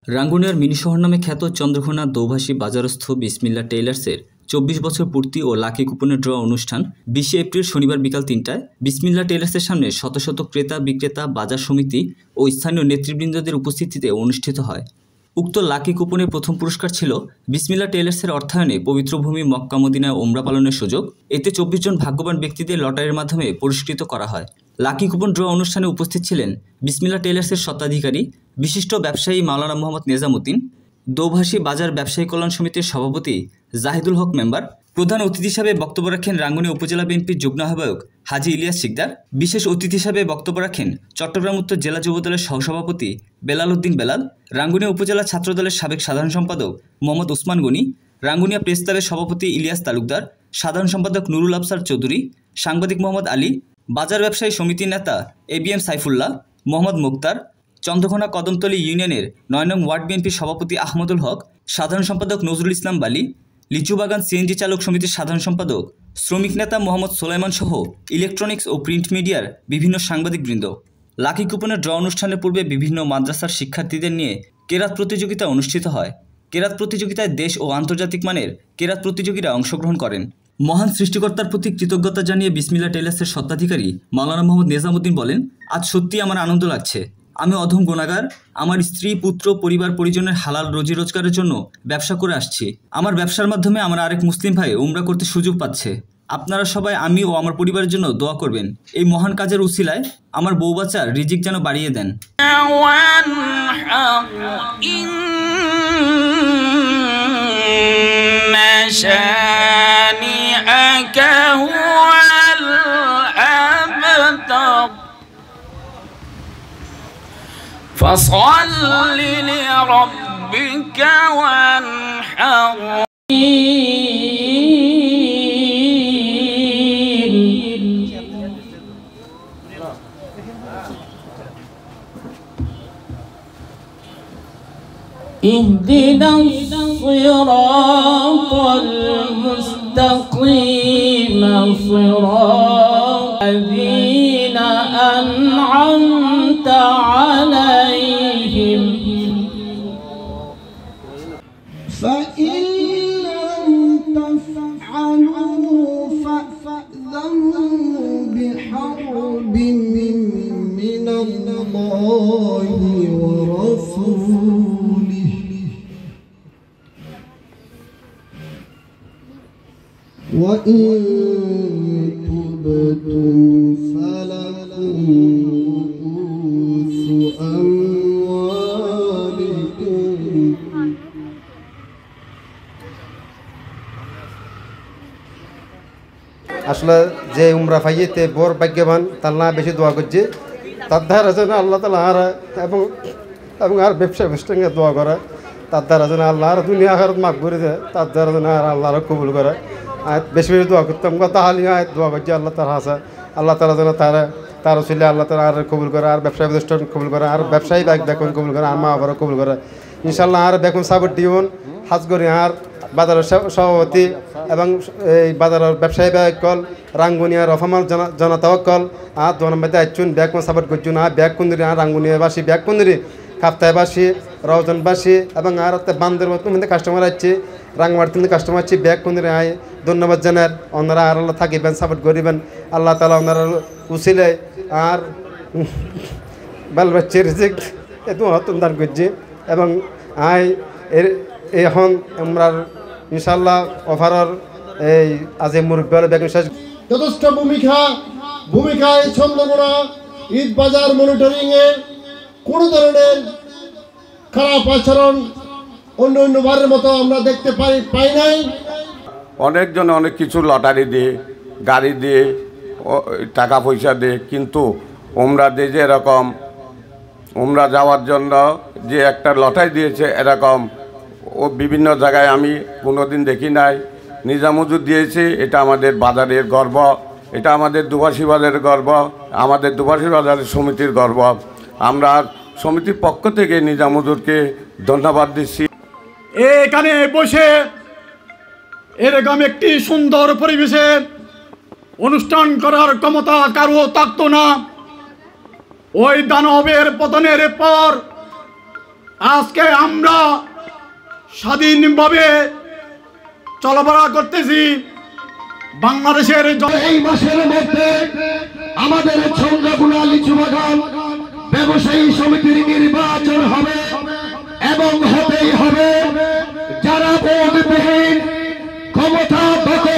রাঙ্গুনিয়ার mini শহর নামে খ্যাত চন্দ্রঘোনা দোভাষী বাজারস্থ বিসমিল্লাহ টেইলার্সের ২৪ বছর পূর্তি ও লাকি কুপনের ড্র অনুষ্ঠান ২০ এপ্রিল শনিবার বিকাল ৩টায় বিসমিল্লাহ টেইলার্সের সামনে শত শত ক্রেতা বিক্রেতা বাজার সমিতি ও স্থানীয় নেতৃবৃন্দদের উপস্থিতিতে অনুষ্ঠিত হয়। উক্ত লাকি কুপনের প্রথম পুরস্কার ছিল বিসমিল্লাহ টেইলার্সের অর্থায়নে পবিত্র ভূমি মক্কা মদিনায় ওমরা পালনের সুযোগ। এতে ২৪ জন ভাগ্যবান ব্যক্তিদের লটারির মাধ্যমে পুরস্কৃত করা হয়। লাকি কুপন ড্র অনুষ্ঠানে উপস্থিত ছিলেন বিসমিল্লাহ টেইলার্সের স্বত্বাধিকারী বিশিষ্ট ব্যবসায়ী মাওলানা মোহাম্মদ নেজামুদ্দিন, দোভাষী বাজার ব্যবসায়ী কল্যাণ সমিতির সভাপতি জাহিদুল হক মেম্বার। প্রধান অতিথি হিসাবে বক্তব্য রাখেন রাঙ্গুনিয়া উপজেলা বিএনপির যুগ্ম আহ্বায়ক হাজী ইলিয়াস শিকদার। বিশেষ অতিথি হিসাবে বক্তব্য রাখেন চট্টগ্রাম উত্তর জেলা যুবদলের সহসভাপতি বেলাল উদ্দিন বেলাল, রাঙ্গুনিয়া উপজেলা ছাত্রদলের সাবেক সাধারণ সম্পাদক মোহাম্মদ ওসমান গনি, রাঙ্গুনিয়া প্রেস ক্লাবের সভাপতি ইলিয়াস তালুকদার, সাধারণ সম্পাদক নুরুল আফসার চৌধুরী, সাংবাদিক মোহাম্মদ আলী, বাজার ব্যবসায়ী সমিতির নেতা এবিএম সাইফুল্লাহ, মোহাম্মদ মুক্তার, চন্দ্রঘোনা কদমতলী ইউনিয়নের ৯ নং ওয়ার্ড বিএনপির সভাপতি আহমদুল হক, সাধারণ সম্পাদক নজরুল ইসলাম বালি, লিচুবাগান সিএনজি চালক সমিতির সাধারণ সম্পাদক শ্রমিক নেতা মোহাম্মদ সোলাইমান সহ ইলেকট্রনিক্স ও প্রিন্ট মিডিয়ার বিভিন্ন সাংবাদিকবৃন্দ। লাকি কুপনের ড্র অনুষ্ঠানের পূর্বে বিভিন্ন মাদ্রাসার শিক্ষার্থীদের নিয়ে কেরাত প্রতিযোগিতা অনুষ্ঠিত হয়। কেরাত প্রতিযোগিতায় দেশ ও আন্তর্জাতিক মানের কেরাত প্রতিযোগীরা অংশগ্রহণ করেন। মহান সৃষ্টিকর্তার প্রতি কৃতজ্ঞতা জানিয়ে বিসমিল্লাহ টেইলার্সের স্বত্বাধিকারী মাওলানা মোহাম্মদ নেজামুদ্দিন বলেন, আজ সত্যি আমার আনন্দ লাগছে। আমি অধম গুনাহগার। আমার স্ত্রী, পুত্র, পরিবার পরিজনের হালাল রোজি রোজগারের জন্য ব্যবসা করে আসছি। আমার ব্যবসার মাধ্যমে আমার আরেক মুসলিম ভাই উমরা করতে সুযোগ পাচ্ছে। আপনারা সবাই আমি ও আমার পরিবারের জন্য দোয়া করবেন। এই মহান কাজের উসিলায় আমার বউ বাচ্চার রিজিক যেন বাড়িয়ে দেন। فصل لربك وانحر اهدنا الصراط المستقيم صراط الذين أنعمت عليهم فإن لم تفعلوا فأذنوا بحرب من الله ورسوله وإن تبتم فلكم رؤوس أموالكم আসলে যে উমরা ফাইয়েতে বড় ভাগ্যবান তার না বেশি দোয়া করছে তার দ্বারা যেন আল্লাহ তালা আর এবং আর ব্যবসা প্রতিষ্ঠানকে দোয়া করে তার দ্বারা যেন আল্লাহ আর দুনিয়া আখেরাত মাফ করে দেয়, তার দ্বারা যেন আর আল্লাহ আর কবুল করে। বেশি বেশি দোয়া করতাম তাহলে দোয়া করছি আল্লাহ তার হাসা আল্লাহ তালা যেন তার ছিল আল্লাহ তালা আর কবুল করে, আর ব্যবসায়ী প্রতিষ্ঠান কবুল করে, আর ব্যবসায়ী দেখুন কবুল করে, আর মা বাবারও কবুল করে ইনশাল্লাহ। আর দেখুন সাপোর্ট দিউন হাজগরি আর বাজারের সভাপতি এবং এই বাজারের ব্যবসায়ী কল রাঙ্গুনিয়া রফামাল জনতাও কল আর 2 নম্বরে আইচুন ব্যাগ সাপোর্ট করছুন আর ব্যাগ কুন্দরি আর রাঙ্গুনিয়াবাসী ব্যাগ কুন্দরি কাপ্তাইবাসী রওজনবাসী এবং আর বান্ধের মতো কাস্টমার আসছে রাঙ্গমার থেকে কাস্টমার আসছে ব্যাগ কুন্দরি আয় ধন্যবাদ জানার। ওনারা আর আল্লাহ থাকিবেন সাপোর্ট করিবেন আল্লাহ তালা ওনারা উচিলে আর বাল বাচ্চার এত হতন দান করছে এবং আয় এর এখন আমরা ইনশাল্লাহ অফারের এই আজ মুরব্বী বেগুন শেষ যথেষ্ট ভূমিকায় চন্দ্রঘোনা ঈদ বাজার মনিটরিংয়ে কোনো ধরনের খারাপ আচরণ অন্য বারের মতো আমরা দেখতে পাই নাই। অনেকজন অনেক কিছু লটারি দিয়ে গাড়ি দিয়ে টাকা পয়সা দিয়ে, কিন্তু ওমরা দিয়ে যে এরকম ওমরা যাওয়ার জন্য যে একটা লটারি দিয়েছে এরকম ও বিভিন্ন জায়গায় আমি কোনোদিন দেখি নাই। নিজামুজুর দিয়েছে, এটা আমাদের বাজারের গর্ব, এটা আমাদের দোভাষী বাজারের গর্ব, আমাদের দোভাষী বাজারের সমিতির গর্ব। আমরা সমিতির পক্ষ থেকে নিজামুজুরকে ধন্যবাদ দিচ্ছি। এখানে বসে এরকম একটি সুন্দর পরিবেশে অনুষ্ঠান করার ক্ষমতা কারো থাকতো না। ওই দানবের পতনের পর আজকে আমরা স্বাধীনভাবে চলাফেরা করতেছি। বাংলাদেশের এই মাসের মধ্যে আমাদের চন্দ্রকোনা লিচু বাগান ব্যবসায়ী সমিতির নির্বাচন হবে এবং হতেই হবে। যারা ভোটবিহীন ক্ষমতা দখল